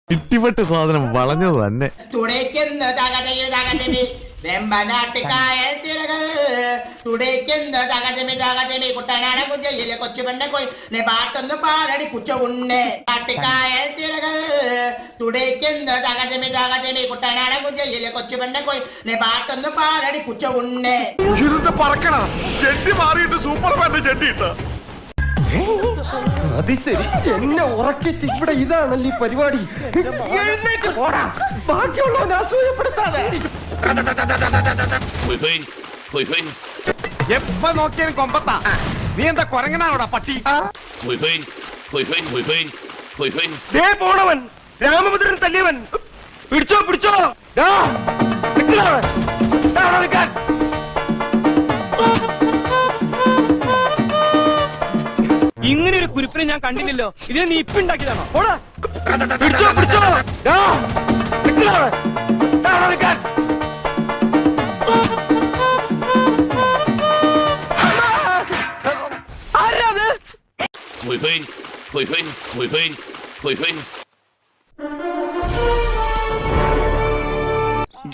ഇട്ടിപ്പെട്ട് സാധനം വളഞ്ഞത് തന്നെ. വെമ്പനാട്ടിക്കായൽ തിരകൾ തുടയ്ക്കുന്നു തകജമി തകജമി കുട്ടനാട കുജയിലെ കൊച്ചുപെണ്ണെ കൊയ് പാട്ടൊന്ന് പാടടി കുച്ചകുണ്ണെ നാട്ടിക്കായൽ തിരകൾ തുടയ്ക്കുന്നു തകജമി തകജമി കുട്ടനാട കുജയിലെ കൊച്ചുപെണ്ണെ കൊയ് പാട്ടൊന്ന് പാടടി കുച്ചകുണ്ണെ. പറക്കണം ചെട്ടി മാറിയിട്ട് സൂപ്പർമാന്റെ ചെട്ടിയിട്ട അത് ശരി, എന്നെ ഉറക്കിട്ട് ഇവിടെ ഇതാണല്ലേ പരിപാടി. എഴുന്നേറ്റ് പോടാ, ബാക്കിയുള്ളവനെ അസൂയപ്പെടുത്താതെ. എപ്പ നോക്കിയാലും കൊമ്പത്താ. നീ എന്താ കൊരങ്ങനാണോടാ പട്ടി? പോണവൻ രാമഭദ്രൻ തല്ലിയവൻ. പിടിച്ചോ പിടിച്ചോ. ഇങ്ങനെ ഒരു കുരിപ്പിനെ ഞാൻ കണ്ടില്ലല്ലോ. ഇതിനെ നീ ഇപ്പൊ ഉണ്ടാക്കിയതാണോ? പിടിച്ചോ പിടിച്ചോ.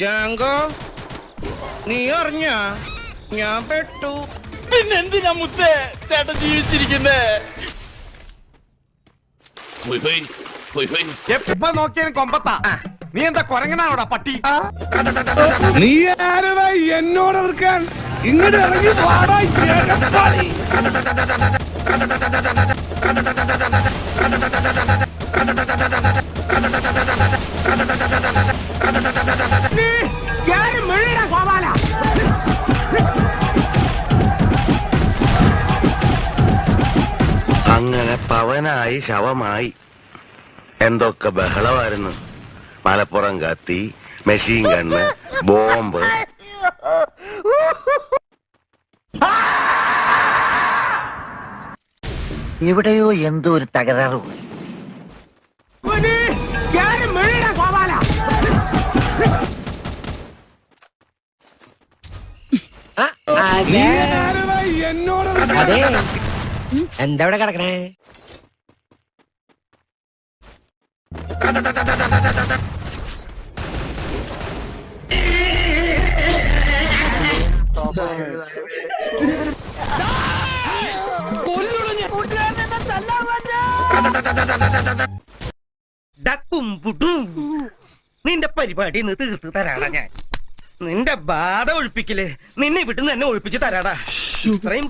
ജാങ്കോ, നീ അറിഞ്ഞ ഞാൻ പെട്ടു. പിന്നെന്തിനാ മുത്തേ ചേട്ടൻ ജീവിച്ചിരിക്കുന്നേ? എപ്പ നോക്കിയാലും കൊമ്പത്താ. നീ എന്താ കൊരങ്ങനാണോടാ പട്ടി? നീ ആരടാ എന്നോട് എതിർക്കാൻ? ഇങ്ങോട്ട് ഇറങ്ങി വാടാ ജഗപ്പാളി. അങ്ങനെ പവനായി ശവമായി. എന്തൊക്കെ ബഹളമായിരുന്നു. മലപ്പുറം കത്തി, മെഷീൻ ഗണ്ണ്, ബോംബ്. എവിടെയോ എന്തോ ഒരു തകരാറ് പോയി. എന്നോട് അതെ, എന്താ ഇവിടെ കിടക്കണേ? നിന്റെ പരിപാടി ഇന്ന് തീർത്ത് തരാടാ ഞാൻ. നിന്റെ ബാധ ഒഴിപ്പിക്കല് നിന്നെ വിട്ടുന്ന് എന്നെ ഒഴിപ്പിച്ച് തരാടാ. ഇത്രയും